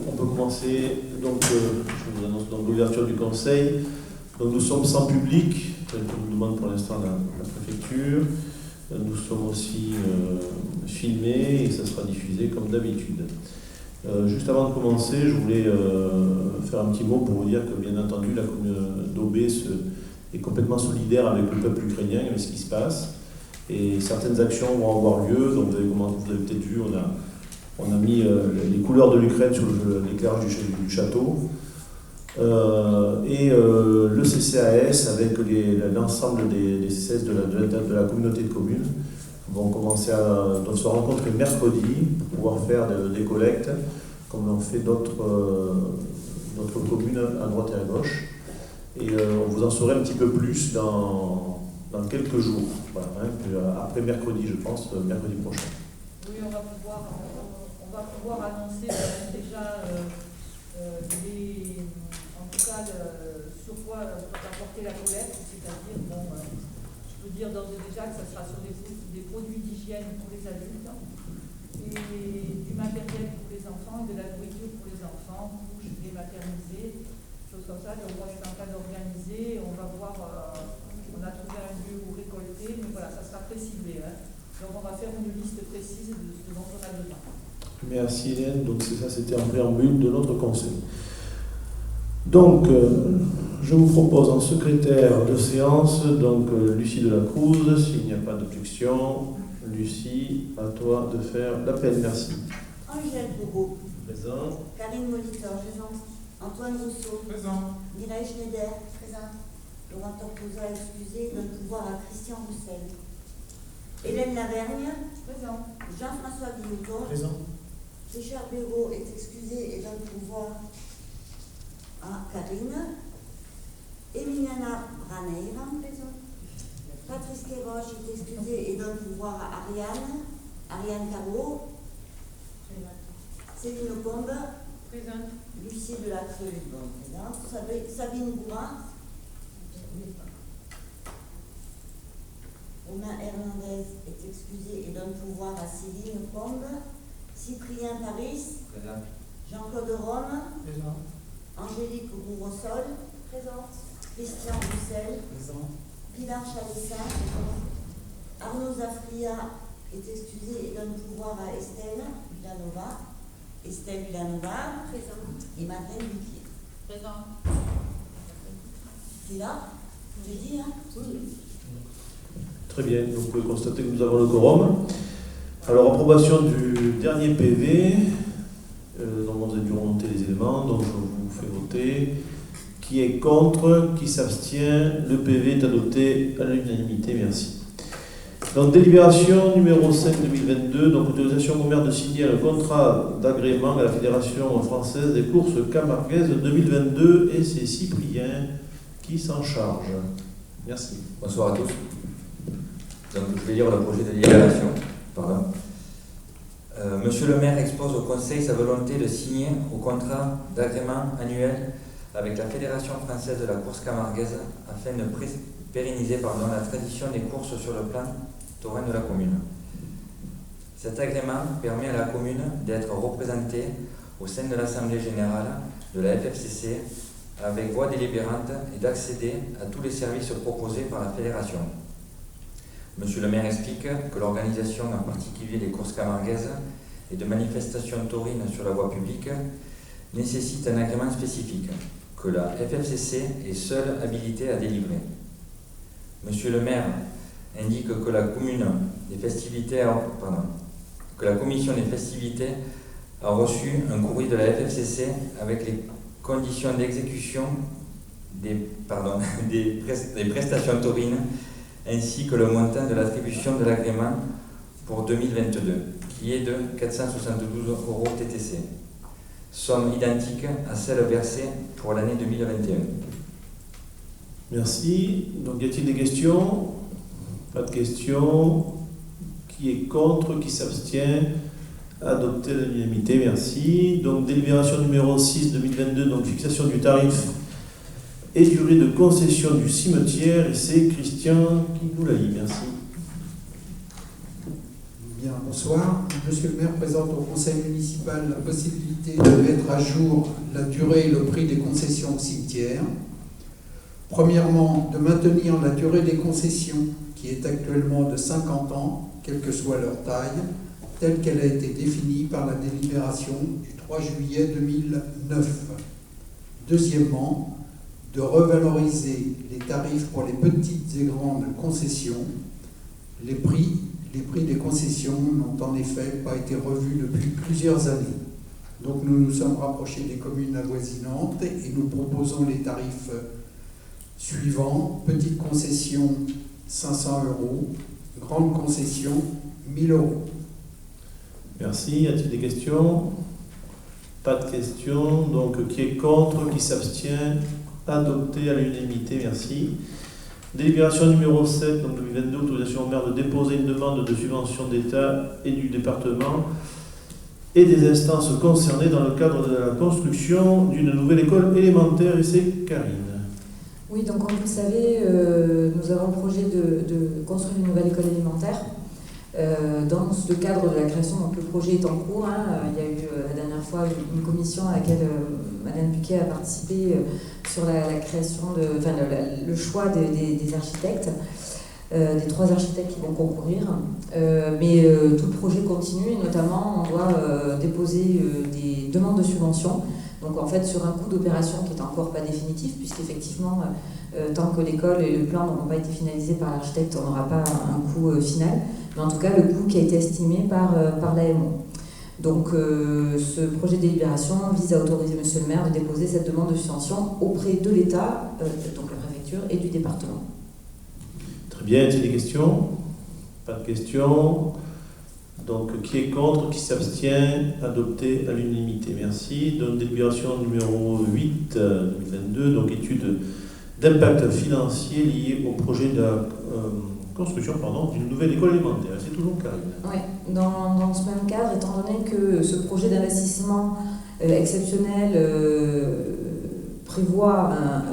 On peut commencer, donc, je vous annonce donc l'ouverture du conseil. Donc, nous sommes sans public, tel que nous demande pour l'instant la préfecture. Nous sommes aussi filmés et ça sera diffusé comme d'habitude. Juste avant de commencer, je voulais faire un petit mot pour vous dire que, bien entendu, la commune d'Aubé est complètement solidaire avec le peuple ukrainien, avec ce qui se passe. Et certaines actions vont avoir lieu. Donc, vous avez peut-être vu, on a mis les couleurs de l'Ukraine sur l'éclairage du château. Et le CCAS, avec l'ensemble des CCAS de la communauté de communes, doivent se rencontrer mercredi pour pouvoir faire des collectes, comme l'ont fait d'autres communes à droite et à gauche. Et on vous en saura un petit peu plus dans quelques jours, voilà, après mercredi, je pense, mercredi prochain. Oui, on va pouvoir annoncer déjà en tout cas sur quoi va porter la collecte, c'est-à-dire, je peux dire d'ores et déjà que ça sera sur des produits d'hygiène pour les adultes et du matériel pour les enfants et de la nourriture pour les enfants, couches dématernisées, choses comme ça. Donc moi je suis en train d'organiser, on va voir, on a trouvé un lieu où récolter, mais voilà, ça sera précisé. Donc on va faire une liste précise de ce dont on a besoin. Merci Hélène, donc c'était un préambule de notre conseil. Donc, je vous propose en secrétaire de séance, donc Lucie Delacruz, s'il n'y a pas d'objection. Lucie, à toi de faire l'appel, merci. Angèle Bourreau. Présent. Karine Molitor, présente. Antoine Rousseau. Présent. Mireille Schneider. Présente. Laurent Tortosa, excusé, donne pouvoir à Christian Roussel. Hélène Lavergne. Présent. Jean-François Guillouton. Présent. Richard Béraud est excusé et donne pouvoir à Karine. Emiliana Braneira. Présent. Patrice Kéroche est excusé et donne pouvoir à Ariane Carreau. Céline Combe. Présente. Lucie Delacruz, présente. Sabine Gouin. Romain Hernandez est excusé et donne pouvoir à Céline Combe. Cyprien Paris. Présent. Jean-Claude Rome. Présent. Angélique Rourosol. Présente. Christian Roussel. Présent. Pilar Chalissin. Arnaud Zafria est excusé et donne pouvoir à Estelle Villanova. Présente. Et Madeleine Duquier. Présent. Tu es là? J'ai dit, hein? Oui. Très bien, donc vous pouvez constater que nous avons le quorum. Alors, approbation du dernier PV, donc vous avez dû remonter les éléments, donc je vous fais voter. Qui est contre? Qui s'abstient? Le PV est adopté à l'unanimité, merci. Donc, délibération numéro 5/2022, donc autorisation au maire de signer le contrat d'agrément à la Fédération française des courses camarguaises 2022 et c'est Cyprien qui s'en charge. Merci. Bonsoir à tous. Donc, je vais lire le projet de délibération. Monsieur le maire expose au Conseil sa volonté de signer au contrat d'agrément annuel avec la Fédération française de la course camarguaise afin de pérenniser la tradition des courses sur le plan taurin de la commune. Cet agrément permet à la commune d'être représentée au sein de l'Assemblée générale de la FFCC avec voix délibérante et d'accéder à tous les services proposés par la Fédération. Monsieur le maire explique que l'organisation, en particulier des courses camarguaises et de manifestations taurines sur la voie publique, nécessite un agrément spécifique que la FFCC est seule habilitée à délivrer. Monsieur le maire indique que la commission des festivités a reçu un courrier de la FFCC avec les conditions d'exécution des prestations taurines ainsi que le montant de l'attribution de l'agrément pour 2022, qui est de 472 € TTC, somme identique à celle versée pour l'année 2021. Merci. Donc, y a-t-il des questions? Pas de questions. Qui est contre? Qui s'abstient? Adopté à l'unanimité, merci. Donc, délibération numéro 6/2022, donc fixation du tarif et durée de concession du cimetière. Et c'est Christian qui nous l'a dit. Merci. Bien, Bonsoir. Monsieur le maire présente au conseil municipal la possibilité de mettre à jour la durée et le prix des concessions au cimetière. Premièrement, de maintenir la durée des concessions, qui est actuellement de 50 ans, quelle que soit leur taille, telle qu'elle a été définie par la délibération du 3 juillet 2009. Deuxièmement, de revaloriser les tarifs pour les petites et grandes concessions. Les prix des concessions n'ont en effet pas été revus depuis plusieurs années. Donc nous nous sommes rapprochés des communes avoisinantes et nous proposons les tarifs suivants. Petite concession, 500 €. Grande concession, 1 000 €. Merci. Y a-t-il des questions? Pas de questions. Donc, qui est contre? Qui s'abstient? Adopté à l'unanimité. Merci. Délibération numéro 7, donc 2022, autorisation au maire de déposer une demande de subvention d'État et du département et des instances concernées dans le cadre de la construction d'une nouvelle école élémentaire. Et c'est Karine. Oui, donc comme vous le savez, nous avons le projet de construire une nouvelle école élémentaire. Dans le cadre de la création, donc le projet est en cours. Il y a eu la dernière fois une commission à laquelle Madame Buquet a participé sur la création, le choix des architectes, des 3 architectes qui vont concourir. Mais tout le projet continue et notamment on doit déposer des demandes de subvention. Donc en fait sur un coût d'opération qui n'est encore pas définitif, puisqu'effectivement tant que l'école et le plan n'auront pas été finalisés par l'architecte, on n'aura pas un coût final. Mais en tout cas le coût qui a été estimé par l'AMO. Donc ce projet de délibération vise à autoriser Monsieur le maire de déposer cette demande de subvention auprès de l'État, donc la préfecture et du département. Très bien. Est-il des questions? Pas de questions. Donc, qui est contre? Qui s'abstient? Adopté à l'unanimité. Merci. Donc, délibération numéro 8 2022, donc étude d'impact financier lié au projet de la construction d'une nouvelle école élémentaire. C'est toujours Karine. Oui, dans ce même cadre, étant donné que ce projet d'investissement exceptionnel prévoit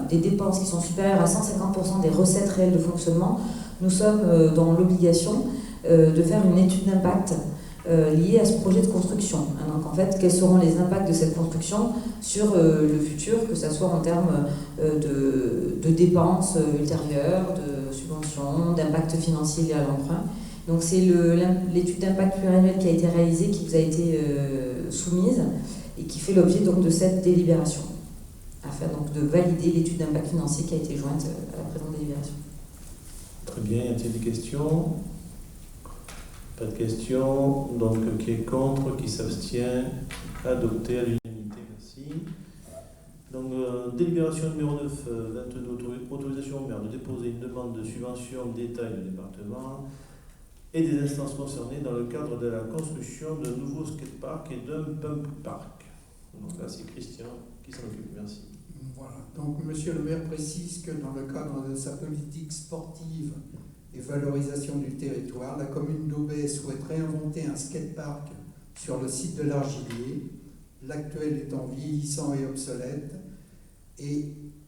des dépenses qui sont supérieures à 150% des recettes réelles de fonctionnement, nous sommes dans l'obligation de faire une étude d'impact liée à ce projet de construction. Donc en fait, quels seront les impacts de cette construction sur le futur, que ce soit en termes de dépenses ultérieures, de subventions, d'impact financier lié à l'emprunt. Donc c'est l'étude d'impact pluriannuelle qui a été réalisée, qui vous a été soumise et qui fait l'objet donc de cette délibération, afin donc de valider l'étude d'impact financier qui a été jointe à la présente délibération. Très bien. Y a-t-il des questions? Pas de questions. Donc, qui est contre? Qui s'abstient? Adopté à l'unanimité. Merci. Donc, délibération numéro 9, 22, autorisation au maire de déposer une demande de subvention d'État et de département et des instances concernées dans le cadre de la construction d'un nouveau skatepark et d'un pump park. Donc là, c'est Christian qui s'en occupe. Merci. Voilà. Donc, Monsieur le maire précise que dans le cadre de sa politique sportive et valorisation du territoire, la commune d'Aubais souhaite réinventer un skatepark sur le site de l'Argilier, l'actuel étant vieillissant et obsolète et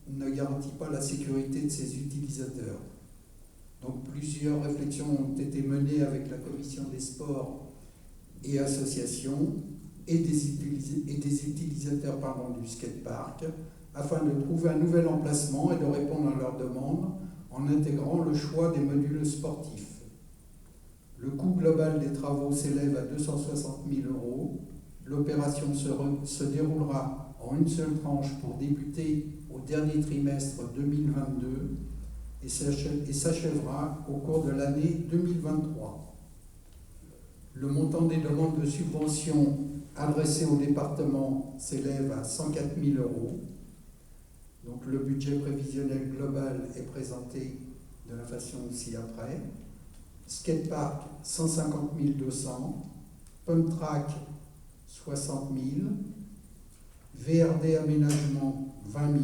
ne garantit pas la sécurité de ses utilisateurs. Donc plusieurs réflexions ont été menées avec la commission des sports et associations et des utilisateurs du skatepark afin de trouver un nouvel emplacement et de répondre à leurs demandes en intégrant le choix des modules sportifs. Le coût global des travaux s'élève à 260 000 €. L'opération se déroulera en une seule tranche pour débuter au dernier trimestre 2022 et s'achèvera au cours de l'année 2023. Le montant des demandes de subvention adressées au département s'élève à 104 000 €. Donc le budget prévisionnel global est présenté de la façon ci-après. Skatepark 150 200, Pump Track 60 000, VRD aménagement 20 000,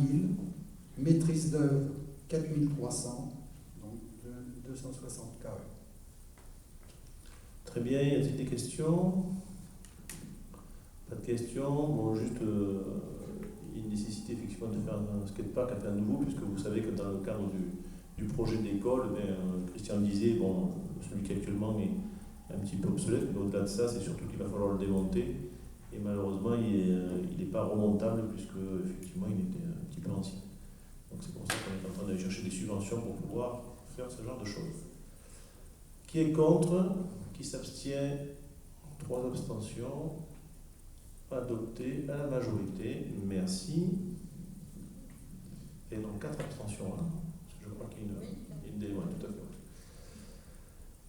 maîtrise d'œuvre 4 300, donc 260 carrés. Très bien. Y a-t-il des questions? Pas de questions. Bon, juste une nécessité effectivement de faire un skatepark à nouveau, puisque vous savez que dans le cadre du projet d'école, Christian disait, bon, celui qui actuellement un petit peu obsolète, mais au-delà de ça, c'est surtout qu'il va falloir le démonter. Et malheureusement, il n'est pas remontable puisque effectivement, il était un petit peu ancien. Donc c'est pour ça qu'on est en train d'aller chercher des subventions pour pouvoir faire ce genre de choses. Qui est contre? Qui s'abstient? 3 abstentions. Adopté à la majorité. Merci. Et donc 4 abstentions. Hein. Je crois qu'il y a une délibération, tout à fait.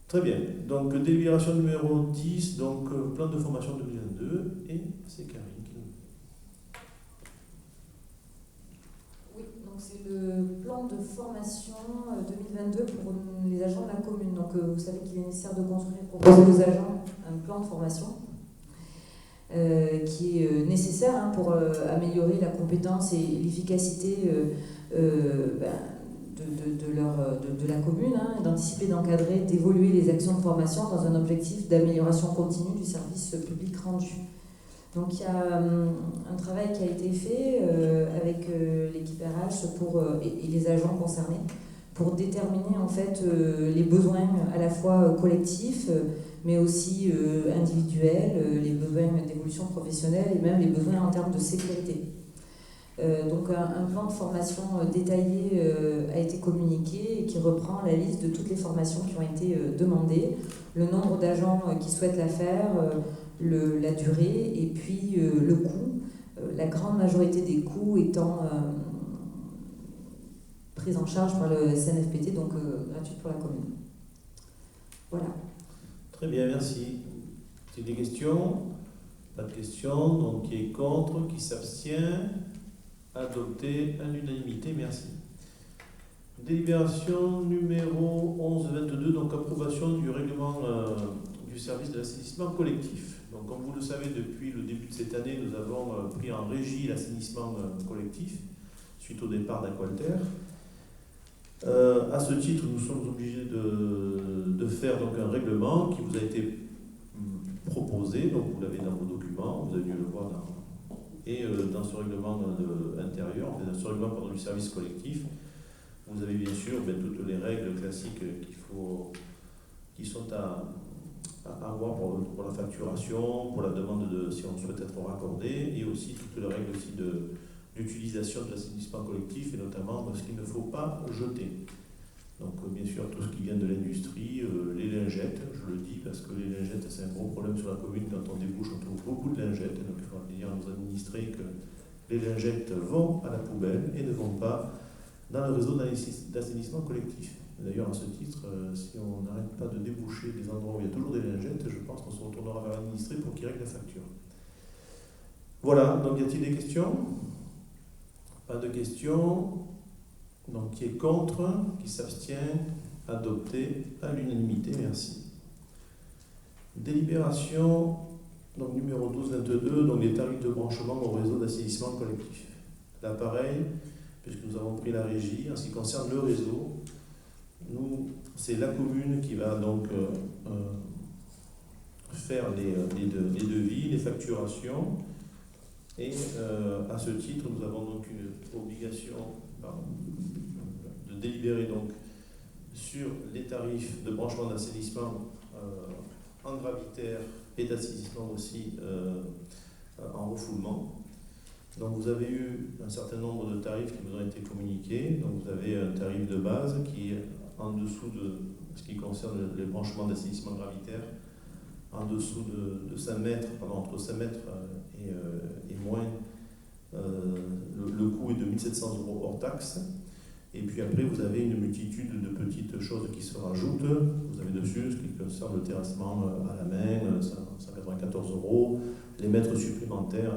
Très bien. Donc délibération numéro 10, donc plan de formation 2022. Et c'est Karine qui nous... Oui, donc c'est le plan de formation 2022 pour les agents de la commune. Donc vous savez qu'il est nécessaire de construire, proposer aux agents un plan de formation qui est nécessaire hein, pour améliorer la compétence et l'efficacité de la commune, hein, d'anticiper, d'encadrer, d'évoluer les actions de formation dans un objectif d'amélioration continue du service public rendu. Donc il y a un travail qui a été fait avec l'équipe RH et les agents concernés pour déterminer en fait les besoins à la fois collectifs mais aussi individuels, les besoins d'évolution professionnelle et même les besoins en termes de sécurité. Donc un plan de formation détaillé a été communiqué et qui reprend la liste de toutes les formations qui ont été demandées, le nombre d'agents qui souhaitent la faire, la durée et puis le coût, la grande majorité des coûts étant pris en charge par le SNFPT, donc gratuit pour la commune. Voilà. Très bien, merci. C'est des questions? Pas de questions. Donc qui est contre? Qui s'abstient? Adopté à l'unanimité, merci. Délibération numéro 1122, donc approbation du règlement du service de l'assainissement collectif. Donc comme vous le savez, depuis le début de cette année, nous avons pris en régie l'assainissement collectif suite au départ d'Aqualter. À ce titre, nous sommes obligés de faire donc un règlement qui vous a été proposé, donc vous l'avez dans vos documents, vous avez dû le voir dans ce règlement intérieur, dans ce règlement du service collectif, vous avez bien sûr toutes les règles classiques qui sont à avoir pour la facturation, pour la demande si on souhaite être raccordé, et aussi toutes les règles aussi d'utilisation de l'assainissement collectif, et notamment ce qu'il ne faut pas jeter. Donc bien sûr tout ce qui vient de l'industrie, les lingettes, je le dis parce que les lingettes c'est un gros problème sur la commune, quand on débouche on trouve beaucoup de lingettes, donc il faudra dire à nos administrés que les lingettes vont à la poubelle et ne vont pas dans le réseau d'assainissement collectif. D'ailleurs à ce titre, si on n'arrête pas de déboucher des endroits où il y a toujours des lingettes, je pense qu'on se retournera vers l'administré pour qu'il règle la facture. Voilà, donc y a-t-il des questions? Pas de questions. Donc, qui est contre, qui s'abstient, adopté à l'unanimité, merci. Délibération, donc numéro 1222, donc les tarifs de branchement au réseau d'assainissement collectif. Là, pareil, puisque nous avons pris la régie, en ce qui concerne le réseau, c'est la commune qui va donc faire les devis, les facturations, et à ce titre, nous avons donc une obligation de délibérer donc sur les tarifs de branchement d'assainissement en gravitaire et d'assainissement aussi en refoulement. Donc vous avez eu un certain nombre de tarifs qui vous ont été communiqués. Donc vous avez un tarif de base qui est en dessous de ce qui concerne les branchements d'assainissement gravitaire, en dessous de 5 mètres, entre 5 mètres et moins. Le coût est de 1 700 € hors taxe. Et puis après, vous avez une multitude de petites choses qui se rajoutent. Vous avez dessus ce qui concerne le terrassement à la main, 194 €, les mètres supplémentaires.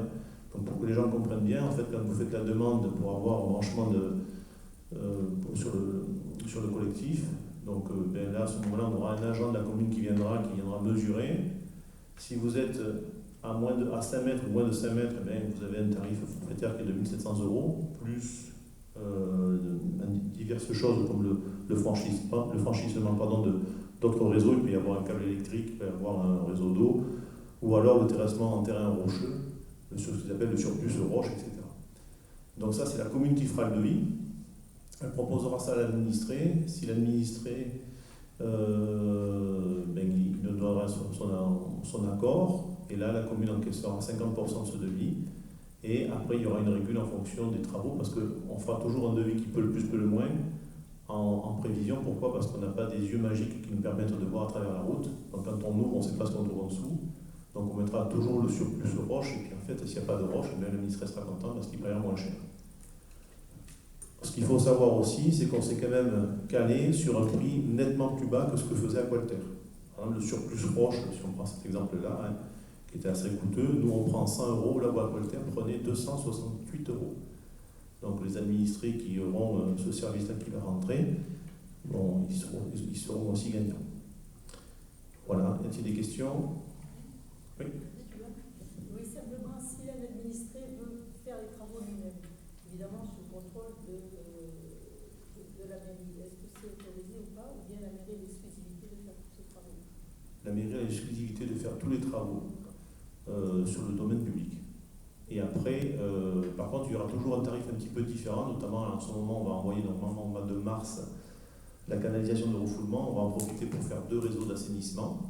Donc pour que les gens comprennent bien, en fait, quand vous faites la demande pour avoir un branchement sur le collectif, donc là, à ce moment-là, on aura un agent de la commune qui viendra mesurer. Si vous êtes à 5 mètres ou moins de 5 mètres, vous avez un tarif forfaitaire qui est de 1 700 €, plus diverses choses comme le franchissement d'autres réseaux. Il peut y avoir un câble électrique, il peut y avoir un réseau d'eau, ou alors le terrassement en terrain rocheux, ce qu'ils appellent le surplus roche, etc. Donc ça, c'est la commune qui fera le devis. Elle proposera ça à l'administré. Si l'administré il nous donnera son accord, et là la commune encaissera 50% de ce devis, et après il y aura une régule en fonction des travaux, parce qu'on fera toujours un devis qui peut le plus, peut le moins, en prévision. Pourquoi? Parce qu'on n'a pas des yeux magiques qui nous permettent de voir à travers la route. Donc quand on ouvre, on ne sait pas ce qu'on trouve en dessous. Donc on mettra toujours le surplus roche, et puis en fait, s'il n'y a pas de roche, le ministre sera content parce qu'il paiera moins cher. Ce qu'il faut savoir aussi, c'est qu'on s'est quand même calé sur un prix nettement plus bas que ce que faisait Aqualter. Le surplus roche, si on prend cet exemple-là, qui était assez coûteux, nous on prend 100 €, là où Aqualter prenait 268 €. Donc les administrés qui auront ce service-là qui va rentrer, bon, ils seront aussi gagnants. Voilà, y a-t-il des questions? Oui. Oui, simplement, si un administré veut faire les travaux lui-même, évidemment sous contrôle de la mairie, est-ce que c'est autorisé ou pas, ou bien la mairie a l'exclusivité de faire tous ces travaux? La mairie a l'exclusivité de faire tous les travaux sur le domaine public. Et après, par contre, il y aura toujours un tarif un petit peu différent, notamment en ce moment, on va envoyer normalement au mois de mars la canalisation de refoulement. On va en profiter pour faire 2 réseaux d'assainissement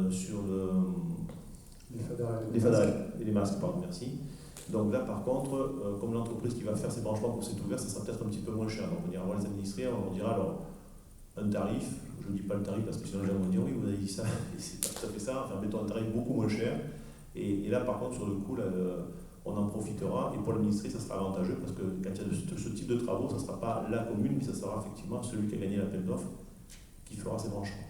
sur les fadarelles et les masques, pardon, merci. Donc là, par contre, comme l'entreprise qui va faire ses branchements pour cet ouvert, ça sera peut-être un petit peu moins cher. Donc on ira voir les administrés, on dira alors un tarif, je ne dis pas le tarif parce que sinon les gens vont dire oui, vous avez dit ça, et c'est pas tout à fait ça, enfin mettons un tarif beaucoup moins cher. Et là, par contre, sur le coup, là, on en profitera. Et pour l'administré, ça sera avantageux parce que quand il y a ce type de travaux, ça ne sera pas la commune, mais ça sera effectivement celui qui a gagné l'appel d'offres qui fera ses branchements.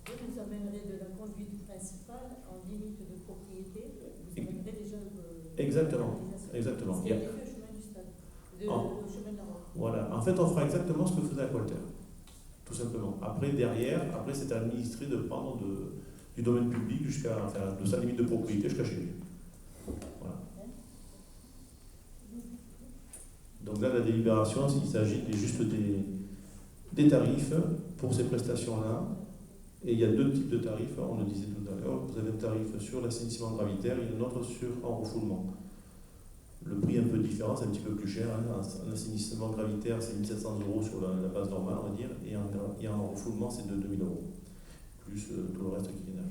Vous nous amènerez de la conduite principale en limite de propriété, vous amènerez déjà exactement. Exactement. Il y a au chemin du stade, au chemin de la route. Voilà. En fait, on fera exactement ce que faisait Aqualter, tout simplement. Après, derrière, c'est à l'administré de prendre du domaine public de sa limite de propriété jusqu'à chez lui. Voilà. Donc là, la délibération, il s'agit juste des tarifs pour ces prestations-là. Et il y a 2 types de tarifs, on le disait tout à l'heure. Vous avez un tarif sur l'assainissement gravitaire et un autre en refoulement. Le prix est un peu différent, c'est un petit peu plus cher. Un assainissement gravitaire, c'est 1 700 € sur la base normale, on va dire, et en refoulement, c'est de 2 000 €, plus tout le reste qui vient derrière.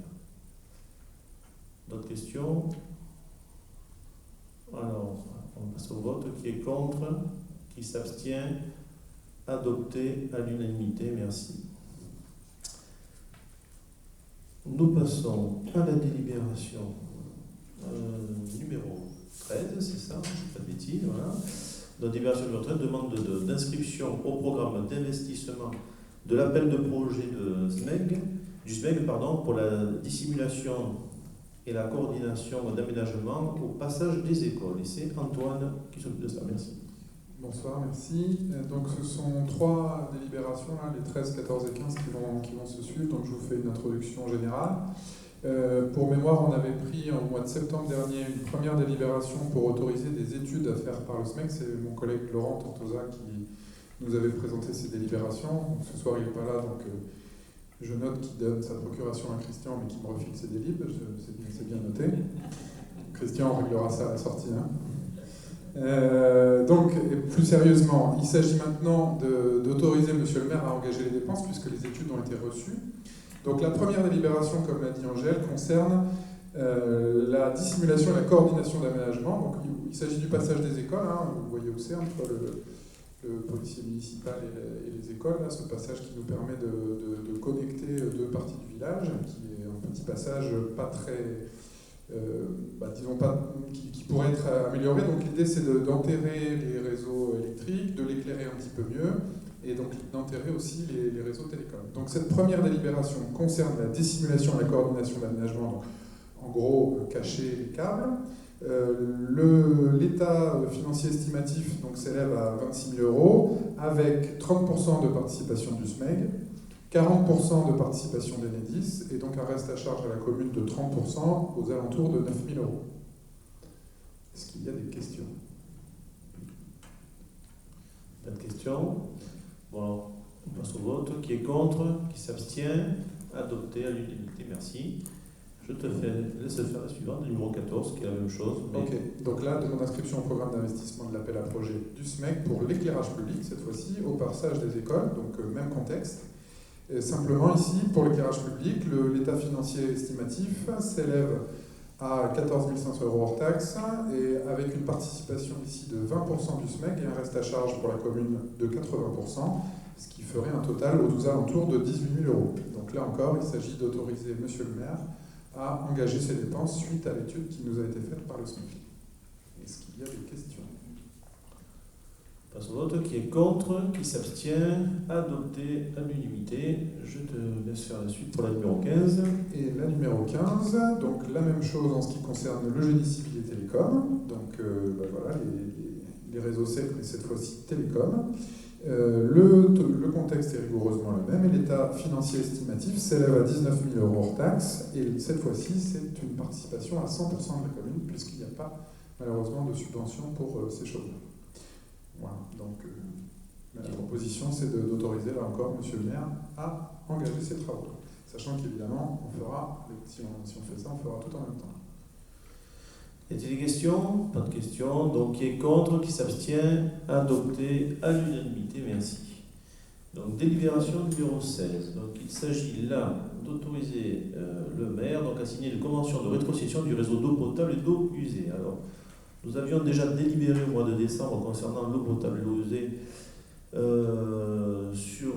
D'autres questions? Alors, on passe au vote. Qui est contre? Qui s'abstient? Adopté à l'unanimité, merci. Nous passons à la délibération numéro 13, c'est ça, pas de bêtises, voilà. La délibération numéro 13 demande d'inscription au programme d'investissement de l'appel de projet du SMEG pour la dissimulation et la coordination d'aménagement au passage des écoles. Et c'est Antoine qui s'occupe de ça. Merci. Bonsoir, merci. Donc ce sont 3 délibérations, là, les 13, 14 et 15 qui vont se suivre. Donc je vous fais une introduction générale. Pour mémoire, on avait pris au mois de septembre dernier une première délibération pour autoriser des études à faire par le SMEC. C'est mon collègue Laurent Tortosa qui nous avait présenté ces délibérations. Donc, ce soir, il n'est pas là, donc je note qu'il donne sa procuration à Christian, mais qu'il me refile ses délibes. C'est bien noté. Christian réglera ça à la sortie. Hein. Donc, plus sérieusement, il s'agit maintenant d'autoriser Monsieur le maire à engager les dépenses puisque les études ont été reçues. Donc la première délibération, comme l'a dit Angèle, concerne la dissimulation et la coordination d'aménagement. Donc il s'agit du passage des écoles, hein, vous voyez où c'est, entre le policier municipal et les écoles, là, ce passage qui nous permet de connecter 2 parties du village, qui est un petit passage pas très... disons pas, qui pourrait être amélioré. Donc l'idée c'est d'enterrer les réseaux électriques, de l'éclairer un petit peu mieux, et donc d'enterrer aussi les réseaux télécoms. Donc cette première délibération concerne la dissimulation et la coordination d'aménagement, donc en gros cacher les câbles. L'état financier estimatif s'élève à 26 000 € avec 30% de participation du SMEG, 40% de participation d'Enedis et donc un reste à charge à la commune de 30% aux alentours de 9 000 €. Est-ce qu'il y a des questions? Pas de questions. Bon, on passe au vote. Qui est contre? Qui s'abstient? Adopté à l'unanimité, merci. Je te laisse faire la suivante, numéro 14, qui est la même chose. Mais... Ok, donc là, demande d'inscription au programme d'investissement de l'appel à projet du SMEC pour l'éclairage public, cette fois-ci, au passage des écoles, donc même contexte. Et simplement ici, pour l'éclairage public, l'état financier estimatif s'élève à 14 500 € hors taxe, et avec une participation ici de 20% du SMIC et un reste à charge pour la commune de 80%, ce qui ferait un total aux alentours de 18 000 €. Donc là encore, il s'agit d'autoriser Monsieur le maire à engager ses dépenses suite à l'étude qui nous a été faite par le SMIC. Est-ce qu'il y a des questions? Passe au vote. Qui est contre? Qui s'abstient? Adopté à l'unanimité. Je te laisse faire la suite pour la numéro 15. Et la numéro 15, donc la même chose en ce qui concerne le génie civil et télécom. Donc voilà, les réseaux SEC, mais cette fois-ci télécom. Le contexte est rigoureusement le même et l'état financier estimatif s'élève à 19 000 € hors taxe, et cette fois-ci c'est une participation à 100% de la commune puisqu'il n'y a pas malheureusement de subvention pour ces choses-là. Voilà, donc la proposition c'est d'autoriser là encore Monsieur le maire à engager ses travaux, sachant qu'évidemment on fera, si on fait ça, on fera tout en même temps. Y a-t-il des questions? Pas de questions. Donc, qui est contre? Qui s'abstient? Adopté à l'unanimité. Merci. Donc, délibération numéro 16. Donc, il s'agit là d'autoriser le maire à signer une convention de rétrocession du réseau d'eau potable et d'eau usée. Alors, nous avions déjà délibéré au mois de décembre concernant l'eau potable et l'eau usée sur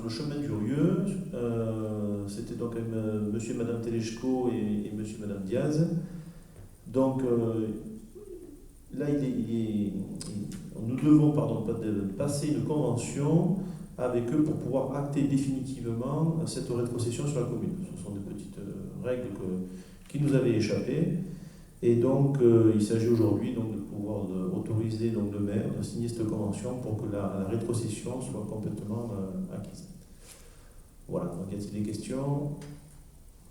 le chemin du Rieu. C'était donc monsieur et madame Telechko et monsieur et madame Diaz. Donc là, nous devons passer une convention avec eux pour pouvoir acter définitivement cette rétrocession sur la commune. Ce sont des petites règles qui nous avaient échappé. Et donc, il s'agit aujourd'hui de pouvoir autoriser le maire de signer cette convention pour que la rétrocession soit complètement acquise. Voilà, donc y a-t-il des questions?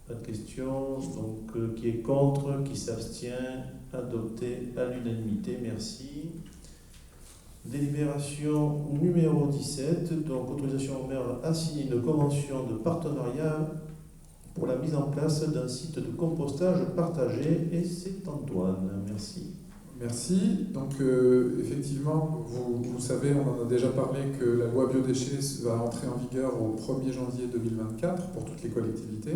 Pas de questions. Donc, qui est contre? Qui s'abstient? Adopté à l'unanimité. Merci. Délibération numéro 17. Donc, autorisation au maire à signer une convention de partenariat pour la mise en place d'un site de compostage partagé. Et c'est Antoine. Merci. Merci. Donc, effectivement, vous savez, on en a déjà parlé, que la loi biodéchets va entrer en vigueur au 1er janvier 2024 pour toutes les collectivités.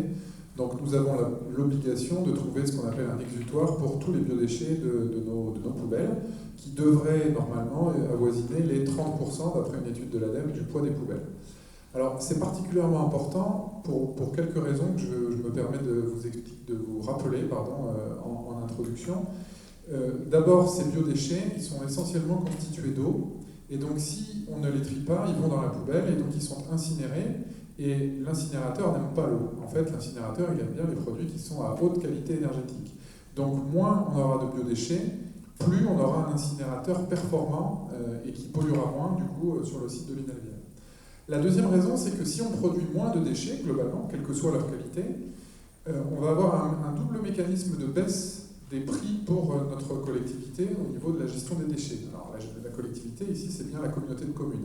Donc, nous avons l'obligation de trouver ce qu'on appelle un exutoire pour tous les biodéchets de nos poubelles, qui devraient normalement avoisiner les 30% d'après une étude de l'ADEME du poids des poubelles. Alors, c'est particulièrement important pour quelques raisons que je me permets de vous rappeler en introduction. D'abord, ces biodéchets, ils sont essentiellement constitués d'eau, et donc si on ne les trie pas, ils vont dans la poubelle, et donc ils sont incinérés, et l'incinérateur n'aime pas l'eau. En fait, l'incinérateur, il aime bien les produits qui sont à haute qualité énergétique. Donc moins on aura de biodéchets, plus on aura un incinérateur performant et qui polluera moins, du coup, sur le site de l'Inalvière. La deuxième raison, c'est que si on produit moins de déchets, globalement, quelle que soit leur qualité, on va avoir un double mécanisme de baisse des prix pour notre collectivité au niveau de la gestion des déchets. Alors la collectivité, ici, c'est bien la communauté de communes.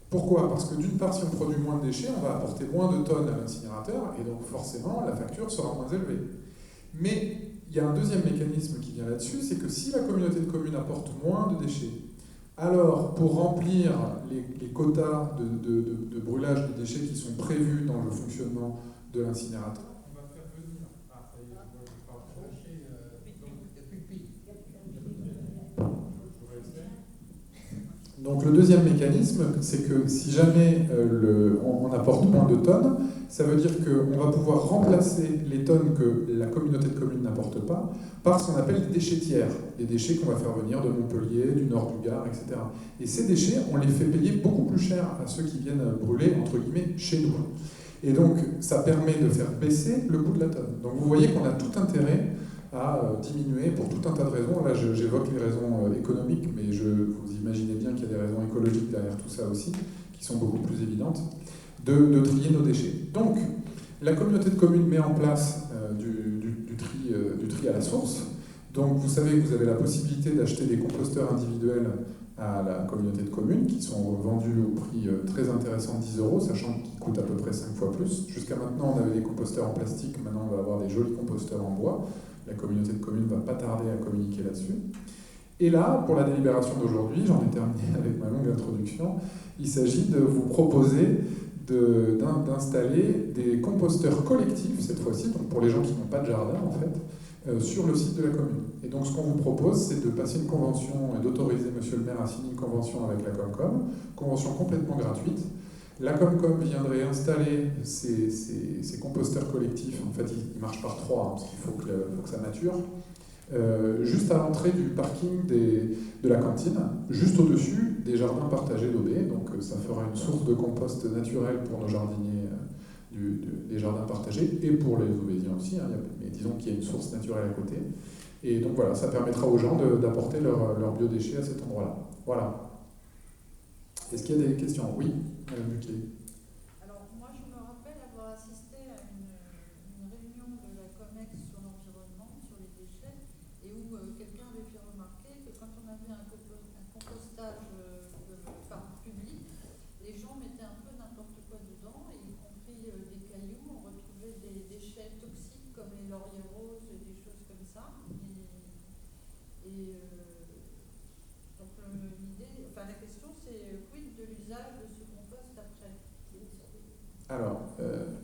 Pourquoi? Parce que d'une part, si on produit moins de déchets, on va apporter moins de tonnes à l'incinérateur, et donc forcément, la facture sera moins élevée. Mais il y a un deuxième mécanisme qui vient là-dessus, c'est que si la communauté de communes apporte moins de déchets, alors pour remplir les quotas de brûlage de déchets qui sont prévus dans le fonctionnement de l'incinérateur, donc le deuxième mécanisme, c'est que si jamais on apporte moins de tonnes, ça veut dire qu'on va pouvoir remplacer les tonnes que la communauté de communes n'apporte pas par ce qu'on appelle des déchets tiers, des déchets qu'on va faire venir de Montpellier, du nord du Gard, etc. Et ces déchets, on les fait payer beaucoup plus cher à ceux qui viennent brûler, entre guillemets, chez nous. Et donc, ça permet de faire baisser le coût de la tonne. Donc vous voyez qu'on a tout intérêt à diminuer pour tout un tas de raisons. Là, j'évoque les raisons économiques, mais vous imaginez bien qu'il y a des raisons écologiques derrière tout ça aussi, qui sont beaucoup plus évidentes, de trier nos déchets. Donc, la communauté de communes met en place du tri à la source. Donc, vous savez que vous avez la possibilité d'acheter des composteurs individuels à la communauté de communes, qui sont vendus au prix très intéressant de 10 €, sachant qu'ils coûtent à peu près 5 fois plus. Jusqu'à maintenant, on avait des composteurs en plastique, maintenant on va avoir des jolis composteurs en bois. La communauté de communes ne va pas tarder à communiquer là-dessus. Et là, pour la délibération d'aujourd'hui, j'en ai terminé avec ma longue introduction, il s'agit de vous proposer d'installer des composteurs collectifs, cette fois-ci, donc pour les gens qui n'ont pas de jardin en fait, sur le site de la commune. Et donc ce qu'on vous propose, c'est de passer une convention et d'autoriser Monsieur le maire à signer une convention avec la Comcom, convention complètement gratuite. La Comcom viendrait installer ces composteurs collectifs, en fait ils marchent par 3, hein, parce qu'il faut que ça mature, juste à l'entrée du parking de la cantine, juste au-dessus des jardins partagés d'OB. Donc ça fera une source de compost naturel pour nos jardiniers des jardins partagés et pour les obésiens aussi, hein, mais disons qu'il y a une source naturelle à côté. Et donc voilà, ça permettra aux gens d'apporter leurs biodéchets à cet endroit-là. Voilà. Est-ce qu'il y a des questions? Oui, Madame Buquet. Alors, moi, je me rappelle avoir assisté à une réunion de la COMEX sur l'environnement, sur les déchets, et où quelqu'un avait fait remarquer que quand on avait un compostage par public, les gens mettaient un peu n'importe quoi dedans, et y compris des cailloux, on retrouvait des déchets toxiques comme les lauriers roses et des choses comme ça. Donc l'idée, enfin la question c'est quid de l'usage de ce compost après. Alors,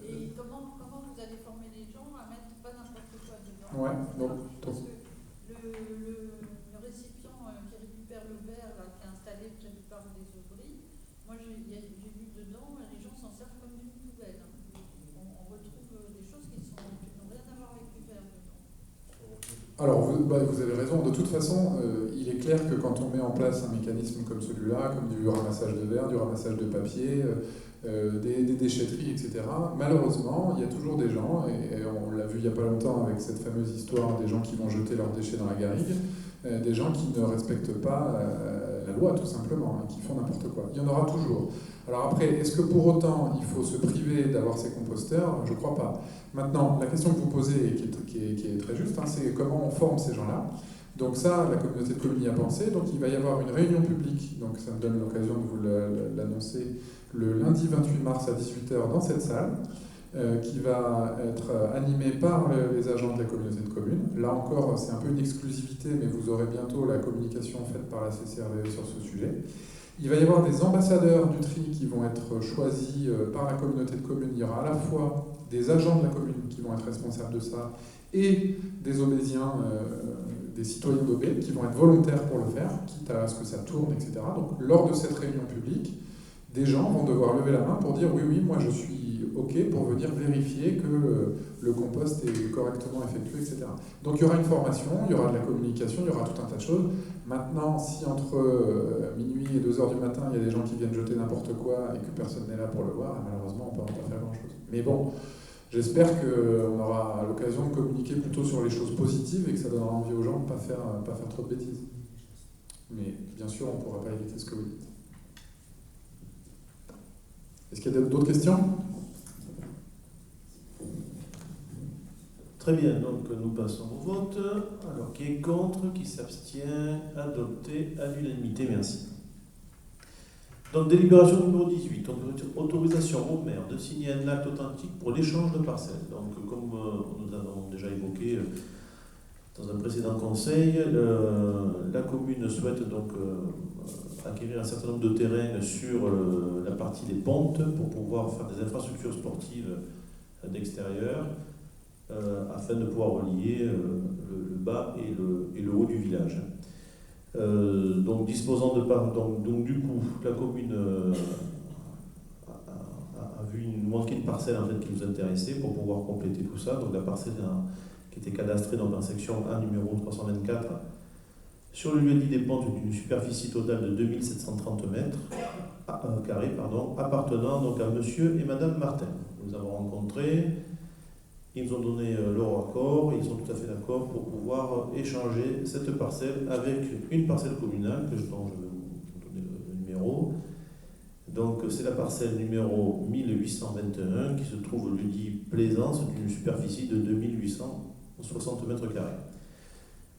et comment vous allez former les gens à mettre pas n'importe quoi dedans. Ouais, Parce que le récipient qui récupère le verre là, qui est installé près du parc des Aubries, moi j'ai vu dedans, les gens s'en servent comme d'une poubelle. Hein. On retrouve des choses qui n'ont rien à voir avec du verre dedans. Alors, vous avez raison. De toute façon, il est clair que quand on met en place un mécanisme comme celui-là, comme du ramassage de verre, du ramassage de papier, des déchetteries, etc., malheureusement, il y a toujours des gens, et on l'a vu il n'y a pas longtemps avec cette fameuse histoire des gens qui vont jeter leurs déchets dans la garrigue, des gens qui ne respectent pas la loi, tout simplement, et qui font n'importe quoi. Il y en aura toujours. Alors après, est-ce que pour autant, il faut se priver d'avoir ces composteurs? Je ne crois pas. Maintenant, la question que vous posez, et qui est très juste, hein, c'est comment on forme ces gens-là. Donc ça, la communauté de communes y a pensé. Donc il va y avoir une réunion publique, donc ça me donne l'occasion de vous l'annoncer, le lundi 28 mars à 18h dans cette salle, qui va être animée par les agents de la communauté de communes. Là encore, c'est un peu une exclusivité, mais vous aurez bientôt la communication faite par la CCRVE sur ce sujet. Il va y avoir des ambassadeurs du tri qui vont être choisis par la communauté de communes. Il y aura à la fois des agents de la commune qui vont être responsables de ça et des obésiens, des citoyens d'Aubé qui vont être volontaires pour le faire, quitte à ce que ça tourne, etc. Donc lors de cette réunion publique, des gens vont devoir lever la main pour dire oui, moi je suis OK pour venir vérifier que le compost est correctement effectué, etc. Donc il y aura une formation, il y aura de la communication, il y aura tout un tas de choses. Maintenant, si entre minuit et 2h du matin, il y a des gens qui viennent jeter n'importe quoi et que personne n'est là pour le voir, malheureusement, on ne peut pas faire grand-chose. Mais bon, j'espère qu'on aura l'occasion de communiquer plutôt sur les choses positives et que ça donnera envie aux gens de ne pas faire trop de bêtises. Mais bien sûr, on ne pourra pas éviter ce que vous dites. Est-ce qu'il y a d'autres questions? Très bien, donc nous passons au vote. Alors, qui est contre, qui s'abstient, adopté à l'unanimité, merci. Donc, délibération numéro 18, donc, autorisation au maire de signer un acte authentique pour l'échange de parcelles. Donc, comme nous avons déjà évoqué dans un précédent conseil, la commune souhaite donc acquérir un certain nombre de terrains sur la partie des pontes pour pouvoir faire des infrastructures sportives d'extérieur afin de pouvoir relier le bas et le haut du village. Donc disposant de part, donc du coup, la commune a vu une manquée de parcelles en fait, qui nous intéressait pour pouvoir compléter tout ça. Donc la parcelle qui était cadastrée dans la section 1 numéro 324 sur le lieu dit des pontes d'une superficie totale de 2730 mètres carrés, appartenant donc à monsieur et madame Martin. Nous avons rencontré, ils nous ont donné leur accord, et ils sont tout à fait d'accord pour pouvoir échanger cette parcelle avec une parcelle communale, dont je vais vous donner le numéro. Donc c'est la parcelle numéro 1821 qui se trouve le dit Plaisance d'une superficie de 2860 mètres carrés.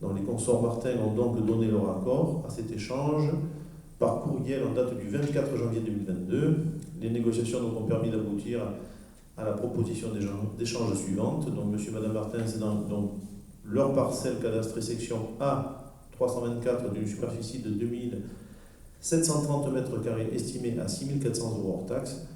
Donc les consorts Martin ont donc donné leur accord à cet échange par courriel en date du 24 janvier 2022. Les négociations donc ont permis d'aboutir à la proposition d'échange suivante. Donc monsieur et madame Martin, c'est dans leur parcelle cadastrée section A 324 d'une superficie de 2730 m² estimée à 6 400 € hors taxe.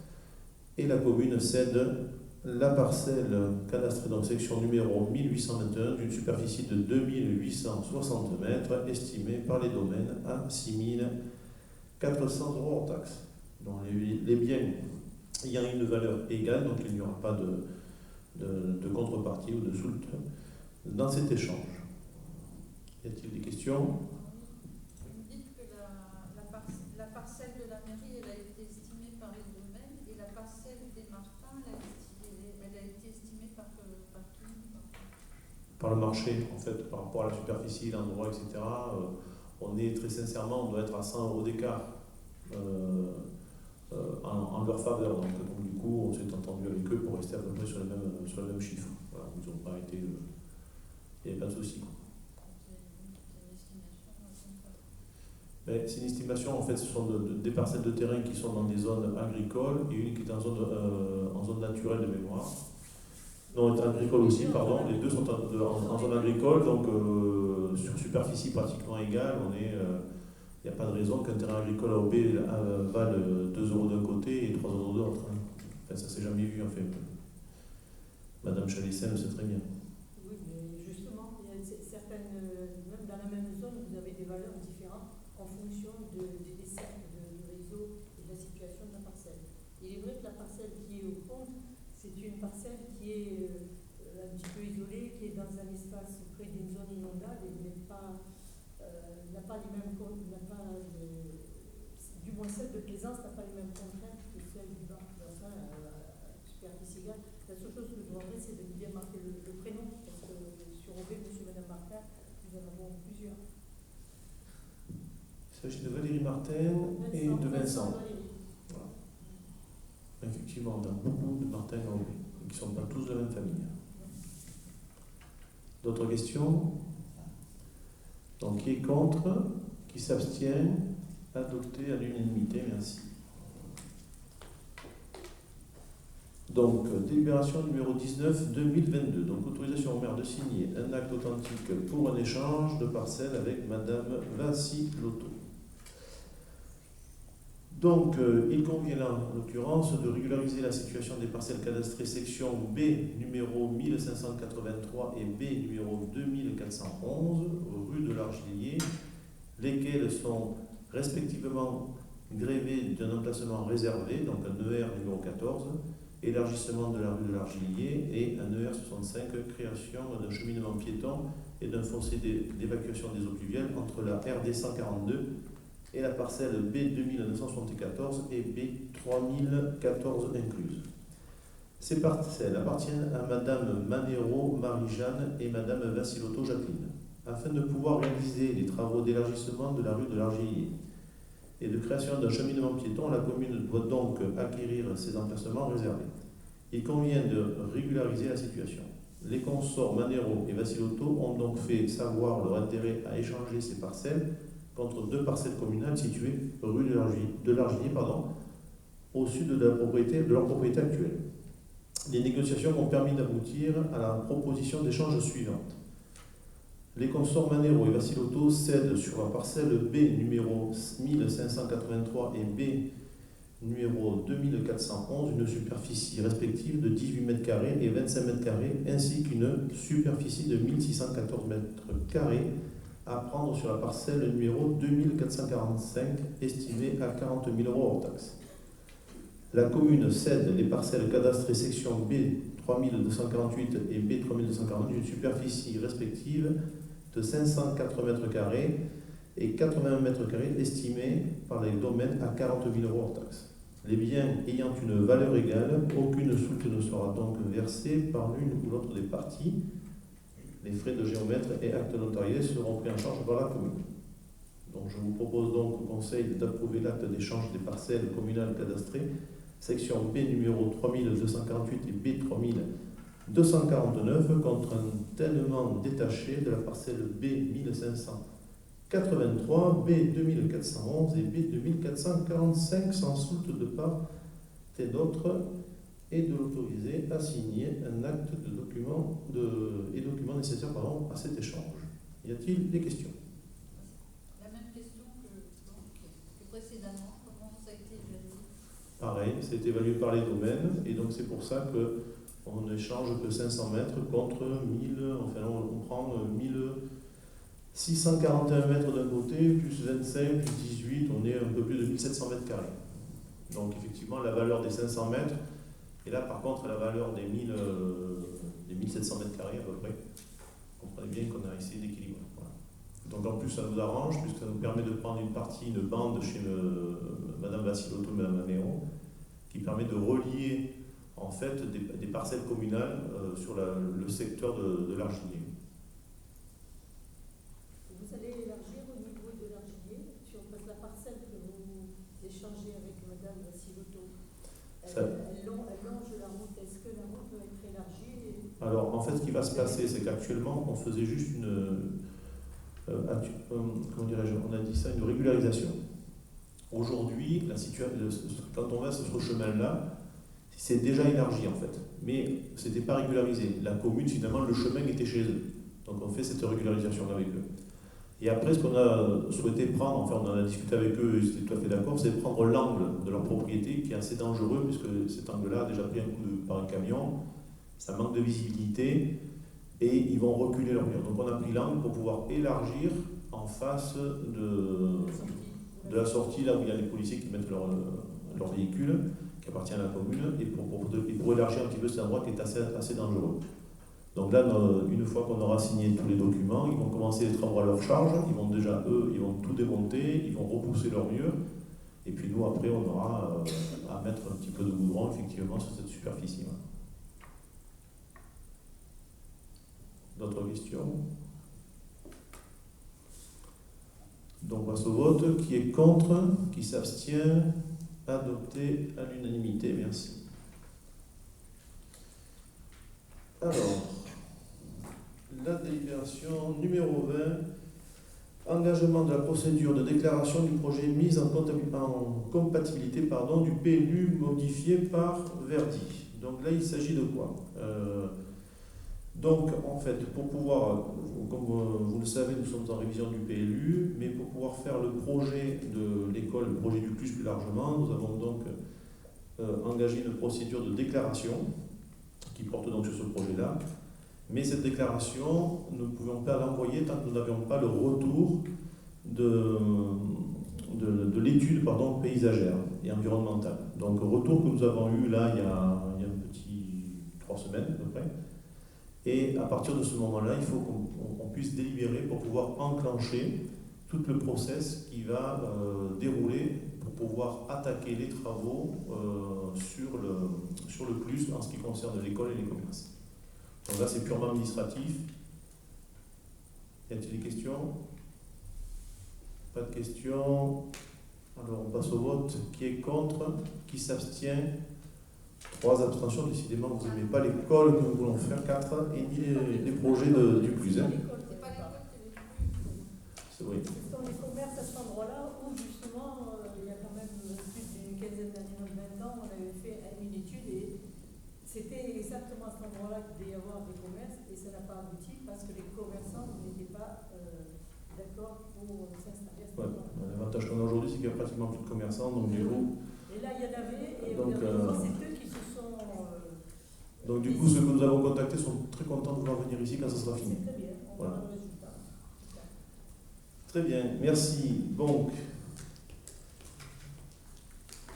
Et la commune cède la parcelle cadastrée dans section numéro 1821 d'une superficie de 2860 m estimée par les domaines à 6 400 € hors taxe. Donc les biens ayant une valeur égale, donc il n'y aura pas de contrepartie ou de soult dans cet échange. Y a-t-il des questions? Vous me dites que la parcelle de la mairie, elle a été estimée par les domaines, et la parcelle des Martins, elle a été estimée par qui? Par le marché, en fait, par rapport à la superficie, l'endroit, etc. On est très sincèrement, on doit être à 100 € d'écart en leur faveur. Donc, du coup, on s'est entendu avec eux pour rester à peu près sur le même chiffre. Voilà, ils n'ont pas été. Il n'y avait pas de souci. C'est une estimation, en fait, ce sont des parcelles de terrain qui sont dans des zones agricoles et une qui est en zone naturelle de mémoire. Non, agricole aussi, pardon. Les deux sont en zone agricole, donc sur superficie pratiquement égale, il n'y a pas de raison qu'un terrain agricole A ou B vale 2 € d'un côté et 3 € de l'autre. Enfin, ça ne s'est jamais vu, en fait. Madame Chalisset le sait très bien. Oui, mais justement, il y a certaines, même dans la même zone, vous avez des valeurs différentes en fonction des dessertes du réseau et de la situation de la parcelle. Il est vrai que la parcelle qui est au compte, c'est une parcelle qui est un petit peu isolée, qui est dans un espace près d'une zone inondable et n'a pas les mêmes du moins celle de Plaisance n'a pas les mêmes contraintes que celle du bas. Enfin, superficie égale. La seule chose que je demanderais, c'est de bien marquer le prénom, parce que sur OB, monsieur et madame Martin, nous en avons plusieurs. Il s'agit de Valérie Martin et de Vincent. Voilà. Effectivement, on a beaucoup de Martin à OB, qui ne sont pas tous de la même famille. D'autres questions? Donc, qui est contre? Qui s'abstient? Adopté à l'unanimité, merci. Donc, délibération numéro 19-2022. Donc, autorisation au maire de signer un acte authentique pour un échange de parcelles avec Madame Vassilotto. Donc, il convient là, en l'occurrence, de régulariser la situation des parcelles cadastrées section B numéro 1583 et B numéro 2411, rue de l'Argilier, lesquelles sont respectivement grévées d'un emplacement réservé, donc un ER numéro 14, élargissement de la rue de l'Argilier, et un ER 65, création d'un cheminement piéton et d'un fossé d'évacuation des eaux pluviales entre la RD 142 et la parcelle B 2974 et B 3014 incluses. Ces parcelles appartiennent à Madame Manero Marie-Jeanne et Madame Vassilotto Jacqueline. Afin de pouvoir réaliser les travaux d'élargissement de la rue de l'Argilier et de création d'un cheminement piéton, la commune doit donc acquérir ces emplacements réservés. Il convient de régulariser la situation. Les consorts Manero et Vassilotto ont donc fait savoir leur intérêt à échanger ces parcelles contre 2 parcelles communales situées rue de l'Argilier, au sud de leur propriété actuelle. Les négociations ont permis d'aboutir à la proposition d'échange suivante. Les consorts Manero et Vassilotto cèdent sur la parcelle B numéro 1583 et B numéro 2411 une superficie respective de 18 m² et 25 m², ainsi qu'une superficie de 1614 m² à prendre sur la parcelle numéro 2445, estimée à 40 000 € hors taxe. La commune cède les parcelles cadastrées section B 3248 et B 3240 d'une superficie respective de 504 m² et 80 m² estimés par les domaines à 40 000 € hors taxe. Les biens ayant une valeur égale, aucune soute ne sera donc versée par l'une ou l'autre des parties. Les frais de géomètre et actes notariés seront pris en charge par la commune. Donc, je vous propose donc au Conseil d'approuver l'acte d'échange des parcelles communales cadastrées, section B numéro 3248 et B 3249, contre un tellement détaché de la parcelle B 1583, B 2411 et B 2445 sans soute de part et d'autre, et de l'autoriser à signer un acte et documents nécessaires à cet échange. Y a-t-il des questions? précédemment, comment ça a été évalué? Pareil, c'est évalué par les domaines, et donc c'est pour ça qu'on n'échange que 500 mètres contre 1000, enfin on prend 1641 mètres d'un côté, plus 25, plus 18, on est un peu plus de 1700 mètres carrés. Donc effectivement, la valeur des 500 mètres, et là par contre la valeur des 1700 mètres carrés à peu près, vous comprenez bien qu'on a essayé d'équilibrer. Voilà. Donc en plus ça nous arrange, puisque ça nous permet de prendre une bande chez Madame Vassilotto et Madame Améo, qui permet de relier en fait des parcelles communales sur le secteur de l'Argilier. Vous allez élargir au niveau de l'Argilier, sur la parcelle que vous échangez avec Madame Vassilotto. Elle longe la route. Est-ce que la route va être élargie Alors en fait ce qui va se passer, c'est qu'actuellement on faisait juste comment dirais-je, on a dit ça, une régularisation. Aujourd'hui, quand on va sur ce chemin-là, c'est déjà élargi en fait, mais ce n'était pas régularisé. La commune, finalement, le chemin était chez eux. Donc on fait cette régularisation avec eux. Et après, ce qu'on a souhaité prendre, enfin on en a discuté avec eux, ils étaient tout à fait d'accord, c'est de prendre l'angle de leur propriété, qui est assez dangereux, puisque cet angle-là a déjà pris un coup par un camion, ça manque de visibilité, et ils vont reculer leur mur. Donc on a pris l'angle pour pouvoir élargir en face de la sortie, là où il y a les policiers qui mettent leur véhicule, qui appartient à la commune, et pour élargir un petit peu cet endroit qui est assez dangereux. Donc là, une fois qu'on aura signé tous les documents, ils vont commencer les travaux à leur charge, ils vont tout démonter, ils vont repousser leur mur, et puis nous, après, on aura à mettre un petit peu de goudron, effectivement, sur cette superficie. D'autres questions? Donc on passe au vote. Qui est contre? Qui s'abstient? Adopté à l'unanimité. Merci. Alors, la délibération numéro 20, engagement de la procédure de déclaration du projet mise en compatibilité du PLU modifié par Verdi. Donc là, il s'agit de quoi? Donc, en fait, pour pouvoir, comme vous le savez, nous sommes en révision du PLU, mais pour pouvoir faire le projet de l'école, le projet du CLUS plus largement, nous avons donc engagé une procédure de déclaration qui porte donc sur ce projet-là. Mais cette déclaration, nous ne pouvions pas l'envoyer tant que nous n'avions pas le retour de l'étude paysagère et environnementale. Donc, retour que nous avons eu là il y a un petit 3 semaines à peu près. Et à partir de ce moment-là, il faut qu'on puisse délibérer pour pouvoir enclencher tout le process qui va dérouler pour pouvoir attaquer les travaux sur le CLUS en ce qui concerne l'école et les commerces. Donc là, c'est purement administratif. Y a-t-il des questions? Pas de questions. Alors on passe au vote. Qui est contre? Qui s'abstient? 3 abstentions. Décidément, vous n'aimez pas l'école que nous voulons faire, 4, et ni les projets du CLUS. Hein. Oui. Ce sont les commerces à cet endroit-là où justement, il y a quand même plus d'une quinzaine d'années, 20 ans, on avait fait une étude et c'était exactement à cet endroit-là qu'il devait y avoir des commerces et ça n'a pas abouti parce que les commerçants n'étaient pas d'accord pour s'installer à cet endroit-là. L'avantage qu'on a aujourd'hui, c'est qu'il n'y a pratiquement plus de commerçants, donc du coup. Et là, il y en avait, et donc, c'est eux qui se sont. Donc du coup, ceux que nous avons contactés sont très contents de vouloir venir ici quand ça sera fini. C'est très bien, on voilà. voit le résultat. Très bien, merci. Donc,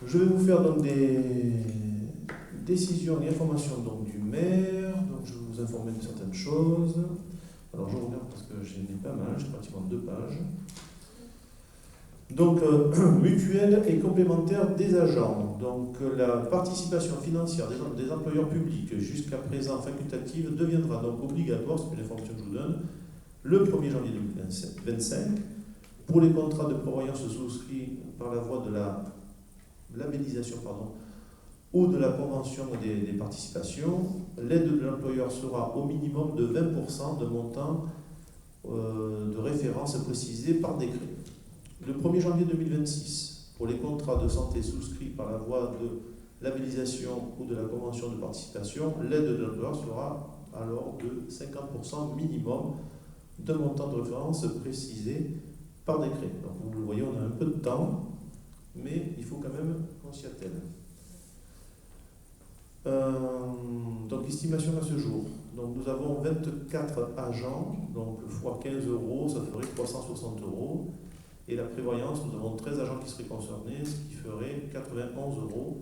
je vais vous faire donc des décisions et informations donc, du maire. Donc, je vais vous informer de certaines choses. Alors, je regarde parce que j'en ai pas mal, j'ai pratiquement 2 pages. Donc, mutuelle et complémentaire des agents. Donc, la participation financière des employeurs publics, jusqu'à présent facultative, deviendra donc obligatoire, c'est une information que je vous donne, le 1er janvier 2025, pour les contrats de prévoyance souscrits par la voie de la labellisation ou de la convention des participations, l'aide de l'employeur sera au minimum de 20% de montant de référence précisé par décret. Le 1er janvier 2026, pour les contrats de santé souscrits par la voie de labellisation ou de la convention de participation, l'aide de l'employeur sera alors de 50% minimum de montant de référence précisé par décret. Donc vous le voyez, on a un peu de temps mais il faut quand même qu'on s'y attelle. Donc estimation à ce jour. Donc nous avons 24 agents, donc fois 15 €, ça ferait 360 €. Et la prévoyance, nous avons 13 agents qui seraient concernés, ce qui ferait 91 €.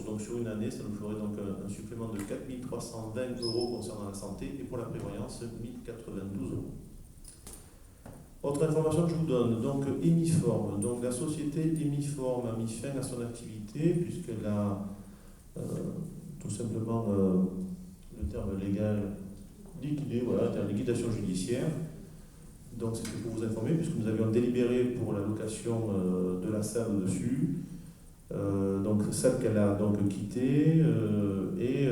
Donc sur une année, ça nous ferait donc un supplément de 4 320 € concernant la santé, et pour la prévoyance, 1 092 €. Autre information que je vous donne, donc Emiform. Donc la société Emiform a mis fin à son activité puisqu'elle a tout simplement le terme légal liquidé, voilà, la liquidation judiciaire. Donc c'était pour vous informer, puisque nous avions délibéré pour la location de la salle au-dessus, donc celle qu'elle a donc quittée, et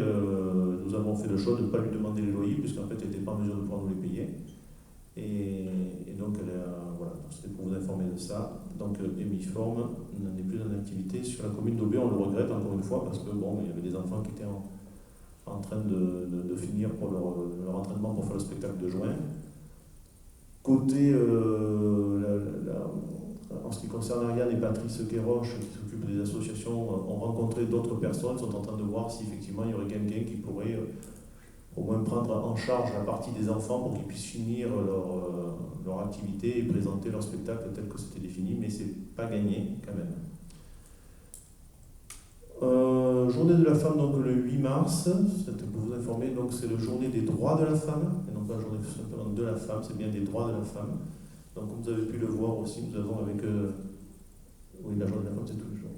nous avons fait le choix de ne pas lui demander les loyers, puisqu'en fait elle n'était pas en mesure de pouvoir nous les payer. Et donc voilà, c'était pour vous informer de ça. Donc Emiform n'est plus en activité sur la commune d'Aubé, on le regrette encore une fois, parce que bon, il y avait des enfants qui étaient en train de finir pour leur entraînement pour faire le spectacle de juin. Côté, en ce qui concerne Ariane et Patrice Quéroche, qui s'occupent des associations, ont rencontré d'autres personnes, sont en train de voir si effectivement il y aurait quelqu'un qui pourrait au moins prendre en charge la partie des enfants pour qu'ils puissent finir leur activité et présenter leur spectacle tel que c'était défini, mais c'est pas gagné quand même. Journée de la femme, donc le 8 mars, c'est pour vous informer, donc c'est la journée des droits de la femme, et non pas la journée simplement de la femme, c'est bien des droits de la femme. Donc comme vous avez pu le voir aussi, nous avons avec... oui, la journée de la femme, c'est tous les jours.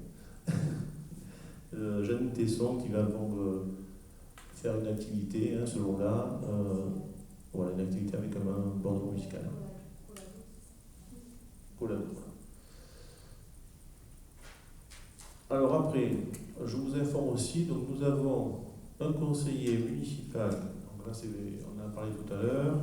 Jeanne Tesson qui va donc faire une activité ce jour-là, voilà, une activité avec un bandeau musical. Collado. Alors après, je vous informe aussi, donc nous avons un conseiller municipal, donc là on en a parlé tout à l'heure,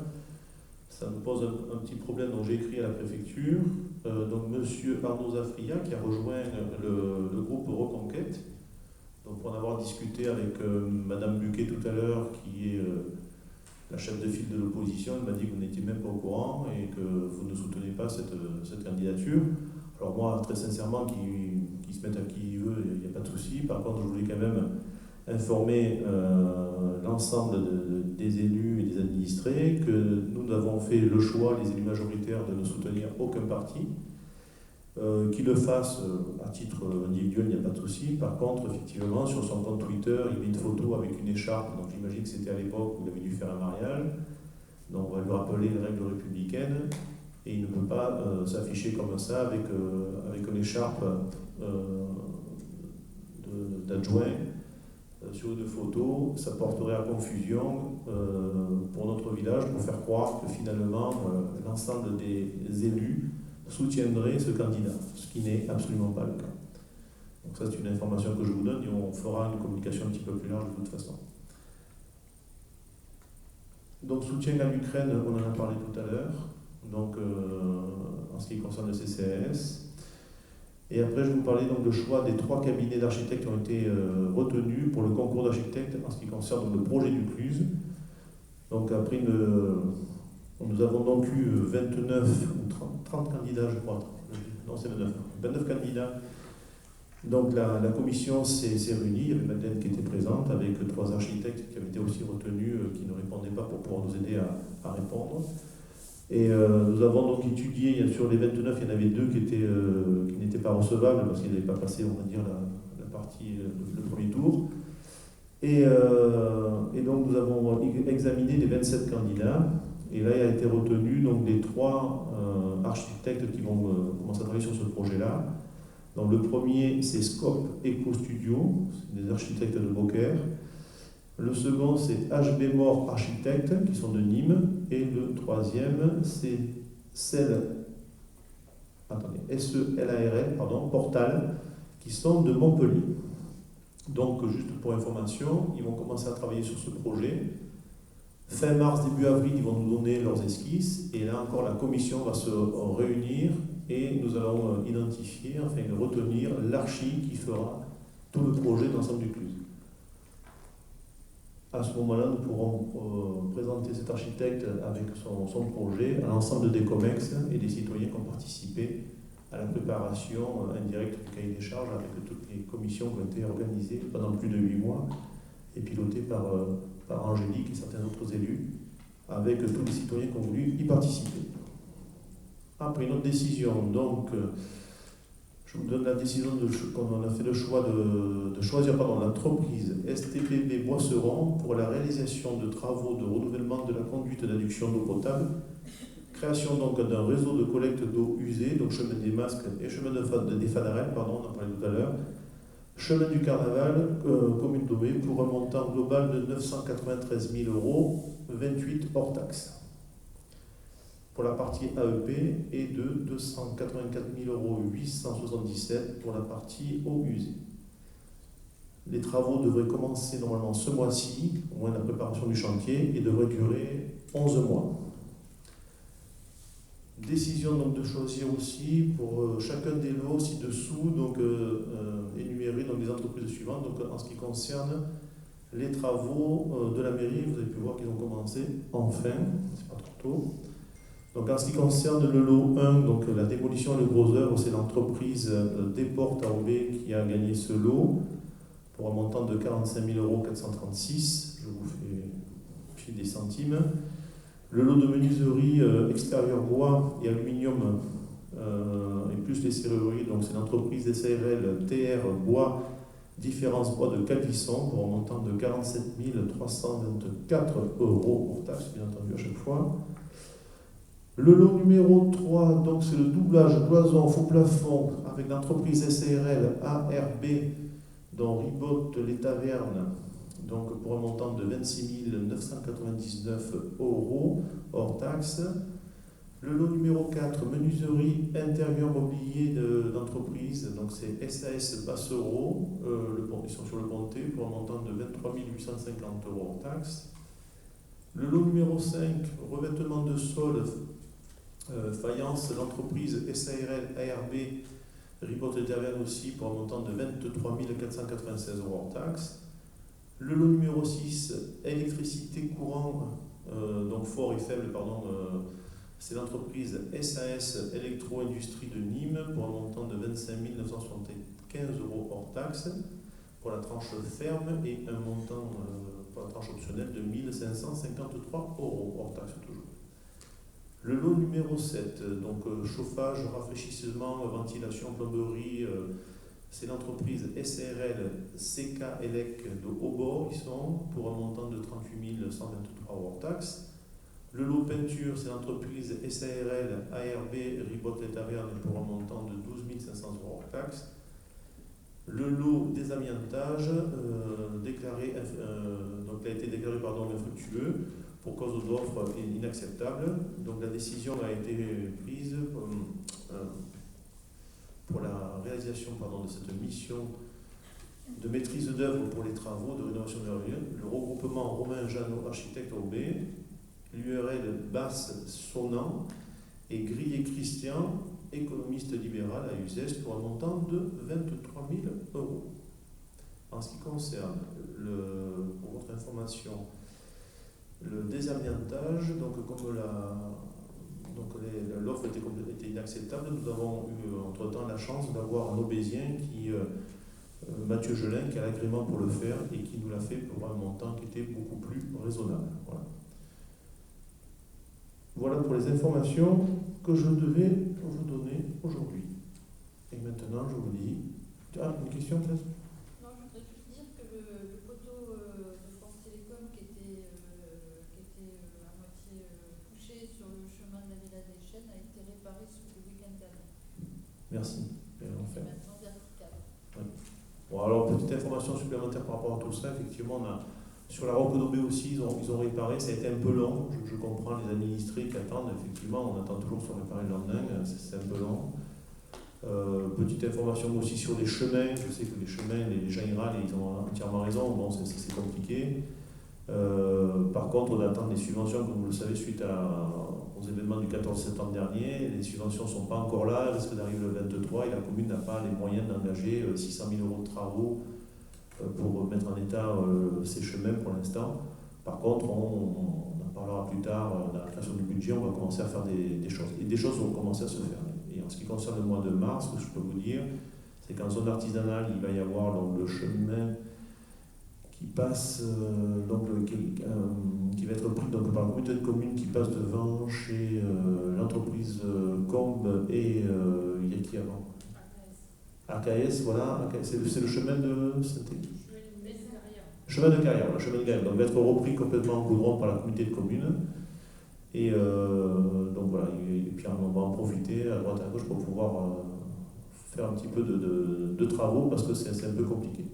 ça nous pose un petit problème, donc j'ai écrit à la préfecture, donc monsieur Arnaud Zafria qui a rejoint le groupe Reconquête, donc pour en avoir discuté avec madame Buquet tout à l'heure, qui est la chef de file de l'opposition, elle m'a dit que vous n'étiez même pas au courant et que vous ne soutenez pas cette candidature. Alors moi, très sincèrement, qui se mette à qui il veut, il n'y a pas de souci. Par contre, je voulais quand même informer l'ensemble des élus et des administrés que nous avons fait le choix, les élus majoritaires, de ne soutenir aucun parti. Qu'il le fasse à titre individuel, il n'y a pas de souci. Par contre, effectivement, sur son compte Twitter, il met une photo avec une écharpe. Donc j'imagine que c'était à l'époque où il avait dû faire un mariage. Donc on va lui rappeler les règles républicaines. Et il ne peut pas s'afficher comme ça avec l'écharpe d'adjoint sur une photo. Ça porterait à confusion pour notre village, pour faire croire que finalement l'ensemble des élus soutiendrait ce candidat, ce qui n'est absolument pas le cas. Donc ça c'est une information que je vous donne et on fera une communication un petit peu plus large de toute façon. Donc soutien à l'Ukraine, on en a parlé tout à l'heure, donc en ce qui concerne le CCAS. Et après je vais vous parler donc du choix des 3 cabinets d'architectes qui ont été retenus pour le concours d'architectes en ce qui concerne donc, le projet du Cluse. Donc après nous avons donc eu 29 ou 30 candidats, je crois. Non, c'est 29 candidats. Donc la commission s'est réunie, il y avait Madeleine qui était présente, avec 3 architectes qui avaient été aussi retenus, qui ne répondaient pas pour pouvoir nous aider à répondre. Et nous avons donc étudié, sur les 29, il y en avait 2 qui n'étaient pas recevables parce qu'ils n'avaient pas passé, on va dire, la partie, le premier tour. Et donc nous avons examiné les 27 candidats. Et là, il a été retenu donc, les 3 architectes qui vont commencer à travailler sur ce projet-là. Donc, le premier, c'est Scope Eco Studio, des architectes de Beaucaire. Le second, c'est HB Mort Architectes, qui sont de Nîmes. Et le troisième, c'est SELARL, Portal, qui sont de Montpellier. Donc, juste pour information, ils vont commencer à travailler sur ce projet. Fin mars, début avril, ils vont nous donner leurs esquisses. Et là encore, la commission va se réunir et nous allons identifier, enfin retenir l'archi qui fera tout le projet d'ensemble du Cluse. À ce moment-là, nous pourrons présenter cet architecte avec son projet à l'ensemble des COMEX et des citoyens qui ont participé à la préparation indirecte du cahier des charges avec toutes les commissions qui ont été organisées pendant plus de 8 mois et pilotées par Angélique et certains autres élus, avec tous les citoyens qui ont voulu y participer. Après notre décision, donc, je vous donne la décision qu'on a fait le choix de choisir l'entreprise STPB Boisseron pour la réalisation de travaux de renouvellement de la conduite d'adduction d'eau potable, création donc d'un réseau de collecte d'eau usée, donc chemin des Masques et chemin des Fadarelles, on en parlait tout à l'heure, chemin du Carnaval, commune d'Aubé, pour un montant global de 993 000 €, 28 hors taxes. Pour la partie AEP et de 284 877 € pour la partie eau usée. Les travaux devraient commencer normalement ce mois-ci, au moins la préparation du chantier, et devraient durer 11 mois. Décision donc de choisir aussi pour chacun des lots ci-dessous, donc énumérer donc les entreprises suivantes. Donc en ce qui concerne les travaux de la mairie, vous avez pu voir qu'ils ont commencé enfin, c'est pas trop tôt. Donc en ce qui concerne le lot 1, donc la démolition et le gros œuvre, c'est l'entreprise Desportes à Aubé qui a gagné ce lot pour un montant de 45 436 €. Je vous fais des centimes. Le lot de menuiserie extérieur bois et aluminium et plus les serrureries, donc c'est l'entreprise SARL TR Bois Différence Bois de Calvisson pour un montant de 47 324 € hors taxe, bien entendu à chaque fois. Le lot numéro 3, donc c'est le doublage cloison faux plafond avec l'entreprise SARL ARB dont ribote les tavernes, donc pour un montant de 26 999 € hors taxe. Le lot numéro 4, menuiserie intérieur mobilier d'entreprise, donc c'est SAS Bassereau, ils sont sur le Pontet pour un montant de 23 850 € hors taxe. Le lot numéro 5, revêtement de sol, faïence, l'entreprise SARL ARB, ribote les tavernes aussi pour un montant de 23 496 € hors taxe. Le lot numéro 6, électricité courant, donc fort et faible, c'est l'entreprise SAS Électro-Industrie de Nîmes pour un montant de 25 975 € hors taxe pour la tranche ferme et un montant pour la tranche optionnelle de 1 553 € hors taxe toujours. Le lot numéro 7, donc chauffage, rafraîchissement, ventilation, plomberie, c'est l'entreprise SARL CK Elec de Haut-Bord, ils sont pour un montant de 38 123 € hors taxe. Le lot peinture, c'est l'entreprise SARL ARB Ribote les Tavernes pour un montant de 12 500 € hors taxe. Le lot désamiantage donc il a été déclaré infructueux pour cause d'offre inacceptable. Donc la décision a été prise pour la réalisation de cette mission de maîtrise d'œuvre pour les travaux de rénovation de le regroupement Romain Jeannot, architecte Aubé, l'URL Basse Sonnant et Grillet Christian, économiste libéral à Uzès pour un montant de 23 000 €. En ce qui concerne, pour votre information, le désamiantage, donc comme l'offre était inacceptable, nous avons eu entre-temps la chance d'avoir un Aubésien Mathieu Gelin, qui a l'agrément pour le faire et qui nous l'a fait pour un montant qui était beaucoup plus raisonnable. Voilà pour les informations que je devais vous donner aujourd'hui. Et maintenant, je vous dis... Ah, une question peut-être ? Non, je voudrais juste dire que le poteau de France Télécom qui était à moitié touché sur le chemin de la Villa des Chênes a été réparé sous le week-end dernier. Merci. Enfin. Maintenant vertical. Oui. Bon, alors, petite information supplémentaire par rapport à tout ça, effectivement, on a... Sur la Rocque d'Aubé aussi, ils ont réparé, ça a été un peu long, je comprends les administrés qui attendent, effectivement, on attend toujours sur réparer le lendemain, c'est un peu long. Petite information aussi sur les chemins, je sais que les chemins, les gens y râlent et ils ont entièrement raison, bon, c'est compliqué. Par contre, on attend des subventions, comme vous le savez, suite aux événements du 14 septembre dernier, les subventions ne sont pas encore là, elles risquent d'arriver le 23 et la commune n'a pas les moyens d'engager 600 000 € de travaux pour mettre en état ces chemins pour l'instant. Par contre, on en parlera plus tard dans la création du budget, on va commencer à faire des choses. Et des choses vont commencer à se faire. Et En ce qui concerne le mois de mars, ce que je peux vous dire, c'est qu'en zone artisanale, il va y avoir donc, le chemin qui passe, qui va être pris donc, par la communauté de communes qui passe devant chez l'entreprise Combe et il y a qui avant AKS, voilà, c'est le chemin de chemin de carrière, le chemin de carrière. Donc va être repris complètement en goudron par la communauté de communes. Et donc voilà, et puis on va en profiter à droite et à gauche pour pouvoir faire un petit peu de travaux parce que c'est un peu compliqué.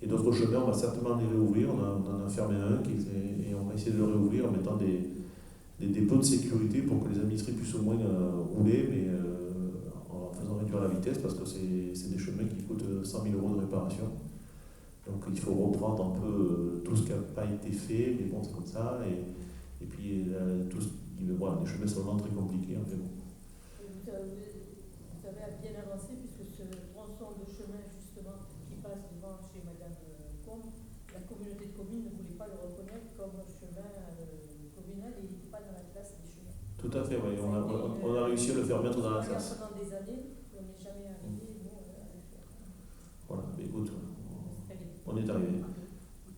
Et d'autres chemins, on va certainement les réouvrir. On en a fermé un et on va essayer de le réouvrir en mettant des plots de sécurité pour que les administrés puissent au moins rouler, mais en faisant réduire la vitesse parce que c'est des chemins qui coûtent 100 000 € de réparation. Donc il faut reprendre un peu tout ce qui n'a pas été fait, mais bon, c'est comme ça. Et puis tout ce voilà, les chemins sont vraiment très compliqués. Enfin, bon. Vous avez bien avancé puisque ce tronçon de chemin justement qui passe devant chez Madame Combe, la communauté de communes ne voulait pas le reconnaître comme chemin communal et il n'était pas dans la classe des chemins. Tout à fait, oui. On a réussi à le faire mettre dans la classe. Pendant des années, on n'est jamais arrivé nous, à le faire. Voilà, mais écoute, on est arrivé.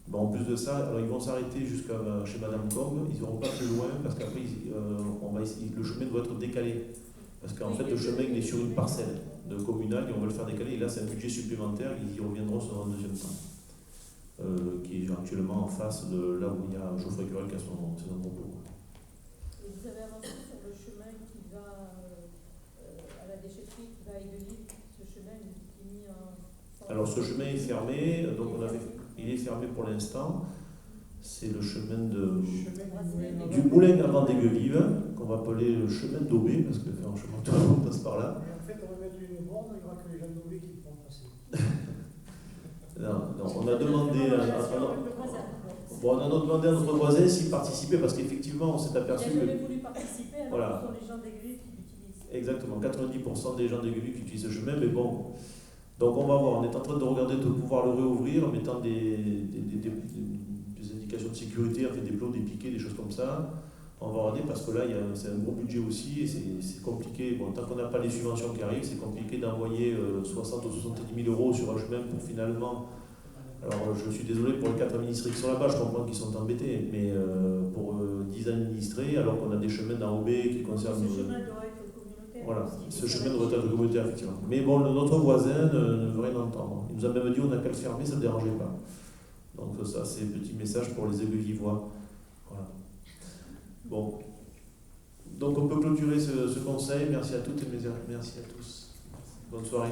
Bon, en plus de ça, alors ils vont s'arrêter jusqu'à chez Madame Combe, ils n'iront pas plus loin parce qu'après le chemin doit être décalé. Parce qu'en fait le chemin il est sur une parcelle de communale et on va le faire décaler et là c'est un budget supplémentaire, ils y reviendront sur un deuxième temps. Qui est actuellement en face de là où il y a Geoffrey Curel qui a ses entrepôts. Et vous avez avancé sur le chemin qui va à la déchetterie, qui va à Aiguelille, ce chemin qui est mis en... Alors ce chemin est fermé, donc il est fermé pour l'instant. C'est le chemin du moulin avant d'Aiguelive, qu'on va appeler le chemin d'Aubé, parce que franchement tout le monde passe par là. Et en fait, on va mettre une borne, il n'y aura que les gens d'Aubé qui pourront passer. Non, on a demandé à notre voisin s'il participait, parce qu'effectivement on s'est aperçu que... que... Il a jamais voulu participer, alors voilà. ce sont les gens d'Aiguelive qui l'utilisent. Exactement, 90% des gens d'Aiguelive qui utilisent ce chemin, mais bon... Donc on va voir, on est en train de regarder de pouvoir le réouvrir en mettant des indications de sécurité, en fait des plots, des piquets, des choses comme ça. On va regarder parce que là c'est un gros budget aussi et c'est compliqué. Bon, tant qu'on n'a pas les subventions qui arrivent, c'est compliqué d'envoyer 60 ou 70 000 € sur un chemin pour finalement... Alors je suis désolé pour les 4 administrés qui sont là-bas, je comprends qu'ils sont embêtés, mais pour 10 administrés, alors qu'on a des chemins d'enrobés qui concernent... Ce chemin doit être communautaire. Voilà, ce chemin doit être communautaire, effectivement. Mais bon, notre voisin ne veut rien entendre. Il nous a même dit on n'a qu'à le fermer, ça ne le dérangeait pas. Donc ça, c'est un petit message pour les Aiguelivois. Voilà. Bon. Donc on peut clôturer ce conseil. Merci à toutes et merci à tous. Bonne soirée.